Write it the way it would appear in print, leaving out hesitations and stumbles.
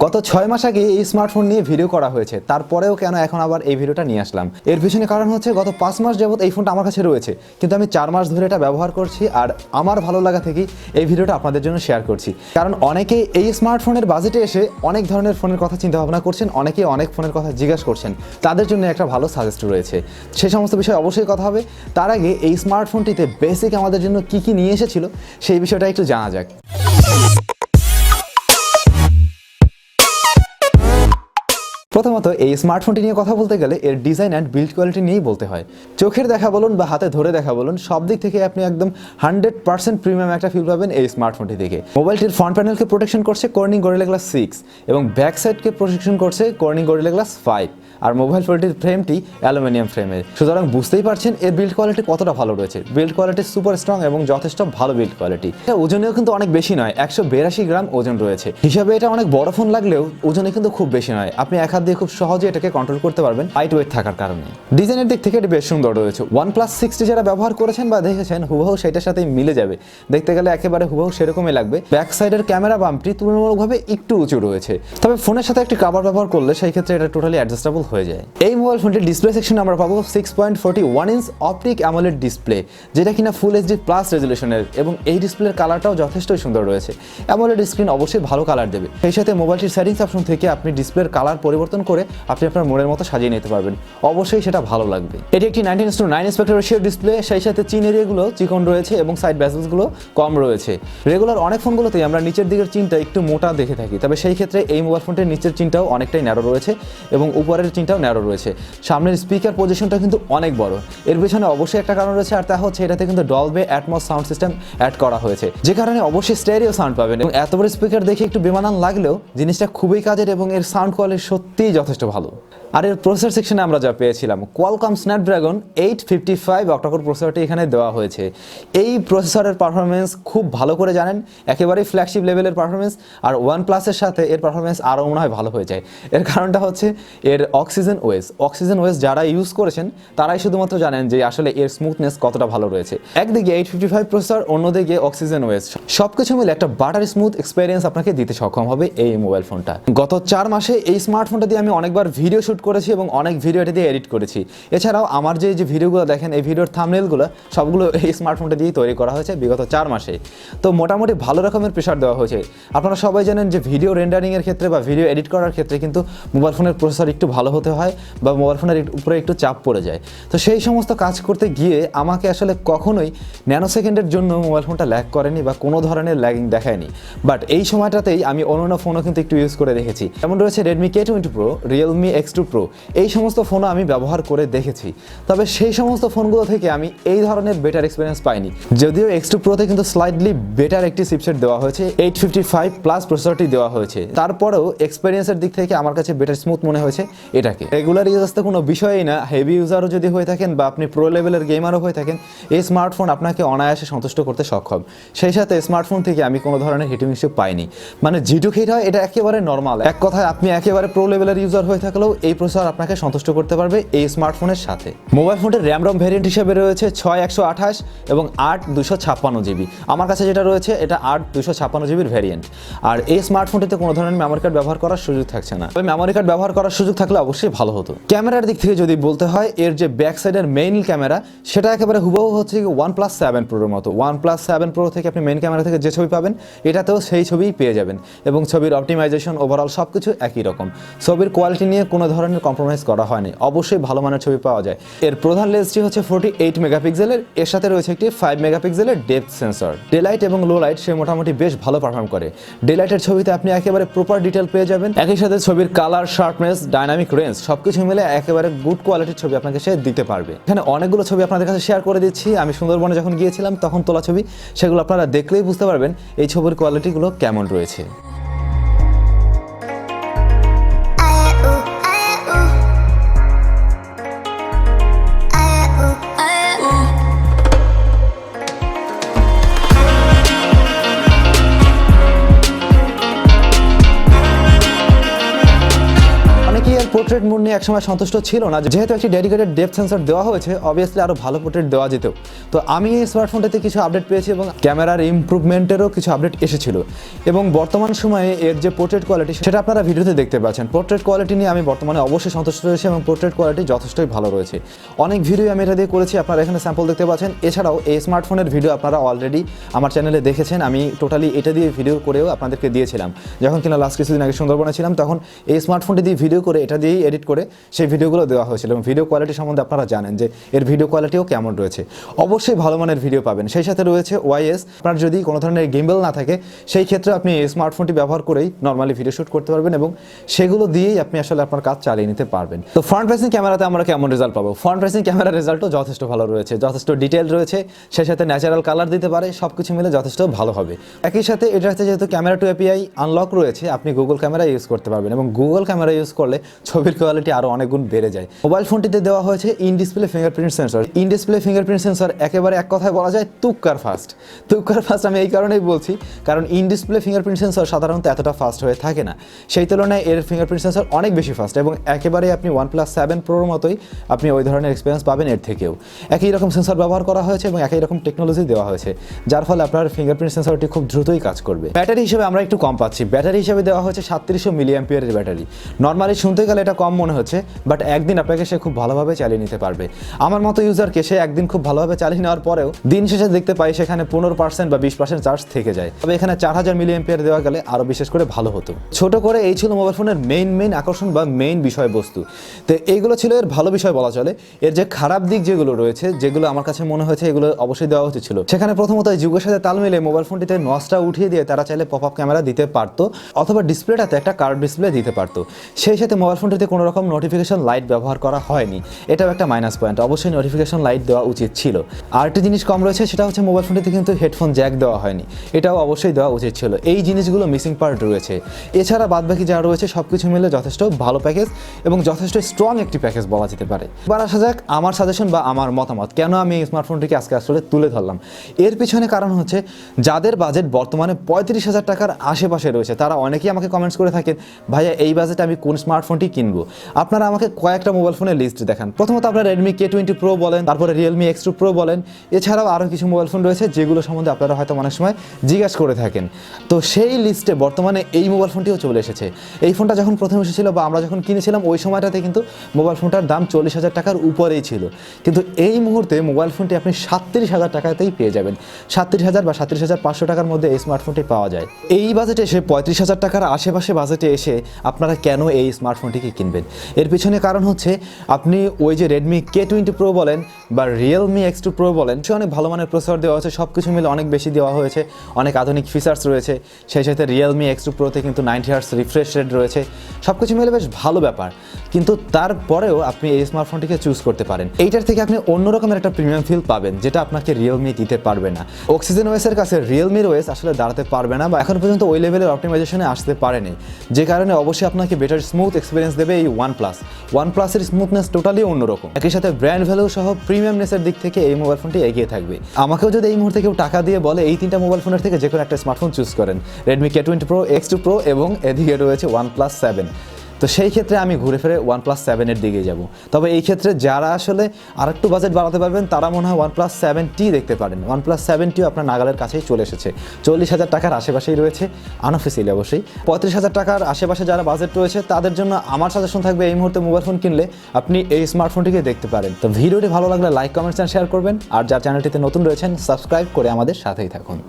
গত 6 মাস আগে এই স্মার্টফোন নিয়ে ভিডিও করা হয়েছে, তারপরেও কেন এখন আবার এই ভিডিওটা নিয়ে আসলাম? এর পিছনে কারণ হচ্ছে গত 5 মাস যাবত এই ফোনটা আমার কাছে রয়েছে, কিন্তু আমি 4 মাস ধরে এটা ব্যবহার করছি আর আমার ভালো লাগা থেকেই এই ভিডিওটা আপনাদের জন্য শেয়ার করছি। কারণ অনেকে এই স্মার্টফোনের বাজেটে এসে অনেক ধরনের ফোনের কথা চিন্তা ভাবনা করছেন, অনেকে অনেক ফোনের কথা জিজ্ঞাসা করছেন, তাদের জন্য একটা ভালো সাজেস্ট রয়েছে। সেই সমস্ত বিষয়ে অবশ্যই কথা হবে। তার আগে এই স্মার্টফোনটিতে বেসিক আমাদের জন্য কি কি নিয়ে এসেছিল সেই বিষয়টা একটু জানা যাক। প্রথমত এই স্মার্টফোনটি নিয়ে কথা বলতে গেলে এর ডিজাইন অ্যান্ড বিল্ড কোয়ালিটি নিয়েই বলতে হয়। চোখের দেখা বলুন বা হাতে ধরে দেখা বলুন, সব দিক থেকে আপনি একদম 100% প্রিমিয়াম একটা ফিল পাবেন এই স্মার্টফোনটি থেকে। মোবাইলটির ফ্রন্ট প্যানেলকে প্রোটেকশন করছে কর্নিং গরিলা গ্লাস 6 এবং ব্যাক সাইডকে প্রোটেকশন করছে কর্নিং গরিলা গ্লাস 5, আর মোবাইল ফোনটির ফ্রেমটি অ্যালুমিনিয়াম ফ্রেমের। সুতরাং বুঝতেই পারছেন এর বিল্ড কোয়ালিটি কতটা ভালো রয়েছে। বিল্ড কোয়ালিটি সুপার স্ট্রং এবং যথেষ্ট ভালো বিল্ড কোয়ালিটি। এটা ওজনেও কিন্তু অনেক বেশি নয়, 182 গ্রাম ওজন রয়েছে। হিসাবে এটা অনেক বড় ফোন লাগলেও ওজনে কিন্তু খুব বেশি নয়। আপনি এক হাত দিয়ে খুব সহজে এটাকে কন্ট্রোল করতে পারবেন লাইট ওয়েট থাকার কারণে। ডিজাইনের দিক থেকে এটা বেশ সুন্দর রয়েছে। OnePlus 6 যারা ব্যবহার করেছেন বা দেখেছেন হুবহু সেটার সাথেই মিলে যাবে, দেখতে গেলে একেবারে হুবহু সেরকমই লাগবে। ব্যাক সাইডের ক্যামেরা বাম্পটি তুলনামূলকভাবে একটু উঁচু রয়েছে, তবে ফোনের সাথে একটি কভার ব্যবহার করলে সেই ক্ষেত্রে এটা টোটালি অ্যাডজাস্টেবল হয়ে যায়। এই মোবাইল ফোনটির ডিসপ্লে সেকশনে আমরা পাবো 6.41 ইঞ্চ অপটিক অ্যামোলেড ডিসপ্লে, যেটা কিনা ফুল এইচডি প্লাস রেজুলেশনের, এবং এই ডিসপ্লের কালারটাও যথেষ্টই সুন্দর রয়েছে। অ্যামোলেড স্ক্রিন অবশ্যই ভালো কালার দেবে। সেই সাথে মোবাইলটির সেটিংস অপশন থেকে আপনি ডিসপ্লের কালার পরিবর্তন করে আপনি আপনার মনের মতো সাজিয়ে নিতে পারবেন, অবশ্যই সেটা ভালো লাগবে। এটি একটি 19:9 অ্যাসপেক্ট রেশিও ডিসপ্লে, সেই সাথে চিন এরিয়াগুলো চিকন রয়েছে এবং সাইড বেজেলসগুলো কম রয়েছে। রেগুলার অনেক ফোনগুলোতেই আমরা নিচের দিকের চিনটা একটু মোটা দেখে থাকি, তবে সেই ক্ষেত্রে এই মোবাইল ফোনটির নিচের চিনটাও অনেকটাই ন্যারো রয়েছে এবং উপরের চিনটাও ন্যারো রয়েছে। সামনের স্পিকার পজিশনটা কিন্তু অনেক বড়। এর পেছনে অবশ্যই একটা কারণ রয়েছে, আর তা হচ্ছে এটাতে কিন্তু Dolby Atmos sound system add করা হয়েছে, যে কারণে অবশ্যই স্টেরিও সাউন্ড পাবেন। এবং এত বড় স্পিকার দেখে একটু বেমানান লাগলেও জিনিসটা খুবই কাজের এবং এর সাউন্ড কোয়ালিটি সত্যিই যথেষ্ট ভালো। আর এর প্রসেসর সেকশনে আমরা যা পেয়েছিলাম কোয়ালকম স্ন্যাপড্রাগন 855 অক্টাকোর প্রসেসরটি এখানে দেওয়া হয়েছে। এই প্রসেসরের পারফরমেন্স খুব ভালো করে জানেন, একেবারেই ফ্ল্যাগশিপ লেভেলের পারফরমেন্স। আর OnePlus-এর সাথে এর পারফরমেন্স আরও মনে হয় ভালো হয়ে যায়। এর কারণটা হচ্ছে এর অক্সিজেন ওয়েস যারা ইউজ করেছেন তারাই শুধুমাত্র জানেন যে আসলে এর স্মুথনেস কতটা ভালো রয়েছে। একদিকে 855 প্রসেসর, অন্যদিকে অক্সিজেন ওয়েস, সবকিছু মিলে একটা বাটার স্মুথ এক্সপেরিয়েন্স আপনাকে দিতে সক্ষম হবে এই মোবাইল ফোনটা। গত 4 মাসে এই স্মার্টফোনটা দিয়ে আমি অনেকবার ভিডিও শুট করেছি এবং অনেক ভিডিও এটা দিয়ে এডিট করেছি। এছাড়াও আমার যে ভিডিওগুলো দেখেন, এই ভিডিওর থাম্বনেলগুলো সবগুলো এই স্মার্টফোনটা দিয়ে তৈরি করা হয়েছে বিগত 4 মাসে। তো মোটামুটি ভালো রকমের প্রেশার দেওয়া হয়েছে। আপনারা সবাই জানেন যে ভিডিও রেন্ডারিংয়ের ক্ষেত্রে বা ভিডিও এডিট করার ক্ষেত্রে কিন্তু মোবাইল ফোনের প্রসেসর একটু ভালো হতে হয় বা মোবাইল ফোনের উপরে একটু চাপ পড়ে যায়। তো সেই সমস্ত কাজ করতে গিয়ে আমাকে আসলে কখনোই ন্যানো সেকেন্ডের জন্য মোবাইল ফোনটা ল্যাগ করেনি বা কোনো ধরনের ল্যাগিং দেখায়নি। বাট এই সময়টাতেই আমি অন্য ফোনও কিন্তু একটু ইউজ করে দেখেছি। যেমন রয়েছে Redmi K20 Pro, Realme X2 Pro, এই সমস্ত ফোনও আমি ব্যবহার করে দেখেছি। তবে সেই সমস্ত ফোনগুলো থেকে আমি এই ধরনের বেটার এক্সপিরিয়েন্স পাইনি। যদিও X2 Proতে কিন্তু স্লাইডলি বেটার একটি চিপসেট দেওয়া হয়েছে, 855 প্লাস প্রসেসরটি দেওয়া হয়েছে, তারপরেও এক্সপিরিয়েন্সের দিক থেকে আমার কাছে বেটার স্মুথ মনে হয়েছে এটাকে। রেগুলার ইউজ তো কোনো বিষয়ই না, হেভি ইউজারও যদি হয়ে থাকেন বা আপনি প্রো লেভেলের গেমারও হয়ে থাকেন, এই স্মার্টফোন আপনাকে অনায়াসে সন্তুষ্ট করতে সক্ষম। সেই সাথে স্মার্টফোন থেকে আমি কোনো ধরনের হিটিং ইস্যু পাইনি। মানে জিটুক হিট হয় এটা একেবারে নর্মাল। এক কথায় আপনি একেবারে প্রো লেভেলের ইউজার হয়ে থাকলেও এই প্রসেসর আপনাকে সন্তুষ্ট করতে পারবে এই স্মার্টফোনের সাথে। মোবাইল ফোনের র্যাম রম ভ্যারিয়েন্ট হিসেবে রয়েছে 6/128 এবং 8/256 GB। আমার কাছে যেটা রয়েছে এটা 8/256 GBর ভ্যারিয়েন্ট। আর এই স্মার্টফোনটিতে কোনো ধরনের মেমোরি কার্ড ব্যবহার করার সুযোগ থাকছে না, তবে মেমোরি কার্ড ব্যবহার করার সুযোগ থাকলে অবশ্যই ভালো হতো। ক্যামেরার দিক থেকে যদি বলতে হয়, এর যে ব্যাক সাইডের মেইন ক্যামেরা সেটা একেবারে হুবহু হচ্ছে OnePlus 7 Proর মতো। OnePlus 7 Pro থেকে আপনি মেইন ক্যামেরা থেকে যে ছবি পাবেন এটাতেও সেই ছবিই পেয়ে যাবেন, এবং ছবির অপটিমাইজেশন ওভারঅল সব কিছু একই রকম। ছবির কোয়ালিটি নিয়ে কোনো ধরনের কম্প্রোমাইজ করা হয়নি, অবশ্যই ভালো মানের ছবি পাওয়া যায়। এর প্রধান লেন্সটি হচ্ছে 48 মেগাপিক্সেলের, এর সাথে রয়েছে একটি 5 মেগাপিক্সেলের ডেপথ সেন্সর। ডে লাইট এবং লো লাইট সে মোটামুটি বেশ ভালো পারফর্ম করে। ডে লাইটের ছবিতে আপনি একেবারে প্রপার ডিটেল পেয়ে যাবেন, একই সাথে ছবির কালার, শার্পনেস, ডাইনামিক রেঞ্জ সবকিছু মিলে একেবারে গুড কোয়ালিটির ছবি আপনাকে সে দিতে পারবে। এখানে অনেকগুলো ছবি আপনাদের কাছে শেয়ার করে দিচ্ছি। আমি সুন্দরবনে যখন গিয়েছিলাম তখন তোলা ছবি, সেগুলো আপনারা দেখলেই বুঝতে পারবেন এই ছবির কোয়ালিটিগুলো কেমন রয়েছে। পোর্ট্রেট মোড নিয়ে একসময় সন্তুষ্ট ছিল না, যেহেতু একটি ডেডিকেটেড ডেপথ সেন্সর দেওয়া হয়েছে, অবভিয়াসলি আরও ভালো পোর্ট্রেট দেওয়া যেত। তো আমি এই স্মার্টফোনটাতে কিছু আপডেট পেয়েছি এবং ক্যামেরার ইমপ্রুভমেন্টেরও কিছু আপডেট এসেছিল, এবং বর্তমান সময়ে এর যে পোর্ট্রেট কোয়ালিটি সেটা আপনারা ভিডিওতে দেখতে পাচ্ছেন। পোর্ট্রেট কোয়ালিটি নিয়ে আমি বর্তমানে অবশ্যই সন্তুষ্ট রয়েছে এবং পোর্ট্রেট কোয়ালিটি যথেষ্টই ভালো রয়েছে। অনেক ভিডিও আমি এটা দিয়ে করেছি, আপনারা এখানে স্যাম্পল দেখতে পাচ্ছেন। এছাড়াও এই স্মার্টফোনের ভিডিও আপনারা অলরেডি আমার চ্যানেলে দেখেছেন। আমি টোটালি এটা দিয়ে ভিডিও করেও আপনাদেরকে দিয়েছিলাম, যখন কিনা লাস্ট কিছুদিন আগে সুন্দরবনে ছিলাম, তখন এই স্মার্টফোনটি দিয়ে ভিডিও করে এটা দিয়েই এডিট করে সেই ভিডিওগুলো দেওয়া হয়েছিল। এবং ভিডিও কোয়ালিটি সম্বন্ধে আপনারা জানেন যে এর ভিডিও কোয়ালিটিও কেমন রয়েছে। অবশ্যই ভালো মানের ভিডিও পাবেন। সেই সাথে রয়েছে ওয়াইএস। আপনার যদি কোনো ধরনের গিম্বল না থাকে, সেই ক্ষেত্রে আপনি এই স্মার্টফোনটি ব্যবহার করেই নর্মালি ভিডিও শুট করতে পারবেন এবং সেগুলো দিয়েই আপনি আসলে আপনার কাজ চালিয়ে নিতে পারবেন। তো ফ্রন্ট ফেসিং ক্যামেরাতে আমরা কেমন রেজাল্ট পাবো? ফ্রন্ট ফেসিং ক্যামেরার রেজাল্টও যথেষ্ট ভালো রয়েছে, যথেষ্ট ডিটেল রয়েছে, সেই সাথে ন্যাচারাল কালার দিতে পারে, সব কিছু মিলে যথেষ্ট ভালো হবে। একই সাথে এটাতে যেহেতু ক্যামেরা টু এপিআই আনলক রয়েছে, আপনি গুগল ক্যামেরা ইউজ করতে পারবেন এবং গুগল ক্যামেরা ইউজ করলে ছবির কোয়ালিটি আরও অনেক গুণ বেড়ে যায়। মোবাইল ফোনটিতে দেওয়া হয়েছে in display fingerprint sensor. In display fingerprint sensor একেবারে এক কথায় বলা যায় তুক্কার ফাস্ট। তুক্কার ফাস্ট আমি এই কারণেই বলছি, কারণ ইন ডিসপ্লে ফিঙ্গারপ্রিন্ট সেন্সর সাধারণত এতটা ফাস্ট হয়ে থাকে না, সেই তুলনায় এর ফিঙ্গারপ্রিন্ট সেন্সর অনেক বেশি ফাস্ট এবং একেবারে আপনি OnePlus 7 Proর মতোই আপনি ওই ধরনের এক্সপিরিয়েন্স পাবেন এর থেকেও। একই রকম সেন্সর ব্যবহার করা হয়েছে এবং একই রকম টেকনোলজি দেওয়া হয়েছে, যার ফলে আপনার ফিঙ্গারপ্রিন্ট সেন্সরটি খুব দ্রুতই কাজ করবে। ব্যাটারি হিসেবে আমরা একটু কম পাচ্ছি। ব্যাটারি হিসেবে দেওয়া হয়েছে 3700 মিলিঅ্যাম্পিয়ারের ব্যাটারি। নর্মালি শুনতে গেলে এটা কম মনে হচ্ছে, বাট একদিন আপনাকে সে খুব ভালোভাবে চালিয়ে নিতে পারবে। আমার মতো ইউজারকে সে একদিন খুব ভালোভাবে চালিয়ে নেওয়ার পরেও দিন শেষে দেখতে পাই সেখানে 15% বা 20% চার্জ থেকে যায়। তবে এখানে 4000 মিলিঅ্যাম্পিয়ার দেওয়া গেলে আরও বিশেষ করে ভালো হতো। ছোট করে এই ছিল মোবাইল ফোনের মেইন আকর্ষণ বা মেইন বিষয়বস্তু। তো এইগুলো ছিল এর ভালো বিষয় বলা চলে। এর যে খারাপ দিক যেগুলো রয়েছে, যেগুলো আমার কাছে মনে হয়েছে এগুলো অবশ্যই দেওয়া উচিত ছিল, সেখানে প্রথমত এই যুগের সাথে তাল মিলে মোবাইল ফোনটিতে নচটা উঠিয়ে দিয়ে তারা চাইলে পপ আপ ক্যামেরা দিতে পারতো, অথবা ডিসপ্লেটাতে একটা কার্ভ ডিসপ্লে দিতে পারতো। সেই সাথে মোবাইল ফোনটিতে কোনো রকম নোটিফিকেশন লাইট ব্যবহার করা হয়নি, এটাও একটা মাইনাস পয়েন্ট। অবশ্যই নোটিফিকেশন লাইট দেওয়া উচিত ছিল। আরেকটি জিনিস কম রয়েছে, সেটা হচ্ছে মোবাইল ফোনটিতে কিন্তু হেডফোন জ্যাক দেওয়া হয়নি, এটাও অবশ্যই দেওয়া উচিত ছিল। এই জিনিসগুলো মিসিং পার্ট রয়েছে। এছাড়া বাদবাকি যা রয়েছে সব কিছু মিলে যথেষ্ট ভালো প্যাকেজ এবং যথেষ্ট স্ট্রং একটি প্যাকেজ বলা যেতে পারে। এবার আসা যাক আমার সাজেশন বা আমার মতামত, কেন আমি এই স্মার্টফোনটিকে আজকে আসলে তুলে ধরলাম। এর পিছনে কারণ হচ্ছে, যাদের বাজেট বর্তমানে 35,000 টাকার আশেপাশে রয়েছে, তারা অনেকেই আমাকে কমেন্টস করে থাকেন, ভাইয়া এই বাজেটে আমি কোন স্মার্টফোনটি কিনবো। আপনারা আমাকে কয়েকটা মোবাইল ফোনের লিস্ট দেখান। প্রথমত আপনারা Redmi K20 Pro বলেন, তারপরে Realme X2 Pro বলেন, এছাড়াও আরও কিছু মোবাইল ফোন রয়েছে যেগুলো সম্বন্ধে আপনারা হয়তো অনেক সময় জিজ্ঞাসা করে থাকেন। তো সেই লিস্টে বর্তমানে এই মোবাইল ফোনটিও চলে এসেছে। এই ফোনটা যখন প্রথম এসেছিল বা আমরা যখন কিনেছিলাম, ওই সময়টাতে কিন্তু মোবাইল ফোনটার দাম 40,000 টাকার উপরেই ছিল, কিন্তু এই মুহূর্তে মোবাইল ফোনটি আপনি 37,000 টাকাতেই পেয়ে যাবেন। 37,000 বা 37,500 টাকার মধ্যে এই স্মার্টফোনটি পাওয়া যায়। এই বাজেটে এসে 35,000 টাকার আশেপাশে বাজেটে এসে আপনারা কেন এই স্মার্টফোনটিকে কিনবেন? এর পিছনে কারণ হচ্ছে, আপনি ওই যে Redmi K20 Pro বলেন বা Realme X2 Pro বলেন, সে অনেক ভালো মানের প্রসেসর দেওয়া হয়েছে, সব কিছু মিলে অনেক বেশি দেওয়া হয়েছে, অনেক আধুনিক ফিচার্স রয়েছে। সেই সাথে Realme X2 Proতে কিন্তু 90 Hz রিফ্রেশ রেট রয়েছে, সব কিছু মিলে বেশ ভালো ব্যাপার। কিন্তু তারপরেও আপনি এই স্মার্টফোনটিকে চুজ করতে পারেন। এইটার থেকে আপনি অন্য রকমের একটা প্রিমিয়াম ফিল পাবেন, যেটা আপনাকে Realme দিতে পারবে না। Oxygen OS এর কাছে Realme OS আসলে দাঁড়াতে পারবে না, বা এখন পর্যন্ত ওই লেভেলের অপটিমাইজেশনে আসতে পারেনি, যে কারণে অবশ্যই আপনাকে বেটার স্মুথ এক্সপিরিয়েন্স দেবে এই OnePlus এর স্মুথনেস টোটালি অন্যরকম। একই সাথে ব্র্যান্ড ভ্যালু সহ প্রিমিয়ামনেসের দিক থেকে এই মোবাইল ফোনটি এগিয়ে থাকবে। আমাকেও যদি এই মুহূর্তে কেউ টাকা দিয়ে বলে এই তিনটা মোবাইল ফোনের থেকে যে কোনো একটা স্মার্টফোন চুজ করেন, Redmi K20 Pro, X2 Pro এবং এদিকে রয়েছে OnePlus 7, তো সেই ক্ষেত্রে আমি ঘুরে ফিরে OnePlus 7 এর দিকে যাব। তবে এই ক্ষেত্রে যারা আসলে আরেকটু বাজেট বাড়াতে পারবেন, তারা মনে হয় OnePlus 7T দেখতে পারেন। OnePlus 7T আপনার নাগালের কাছেই চলে এসেছে, 40,000 টাকার আশেপাশেই রয়েছে, আনঅফিসিয়ালি অবশ্যই। 35,000 টাকার আশেপাশে যারা বাজেট রয়েছে, তাদের জন্য আমার সাজেশন থাকবে, এই মুহূর্তে মোবাইল ফোন কিনলে আপনি এই স্মার্টফোনটিকে দেখতে পারেন। তো ভিডিওটি ভালো লাগলে লাইক, কমেন্টস এন্ড শেয়ার করবেন, আর যার চ্যানেলটিতে নতুন রয়েছেন সাবস্ক্রাইব করে আমাদের সাথেই থাকুন।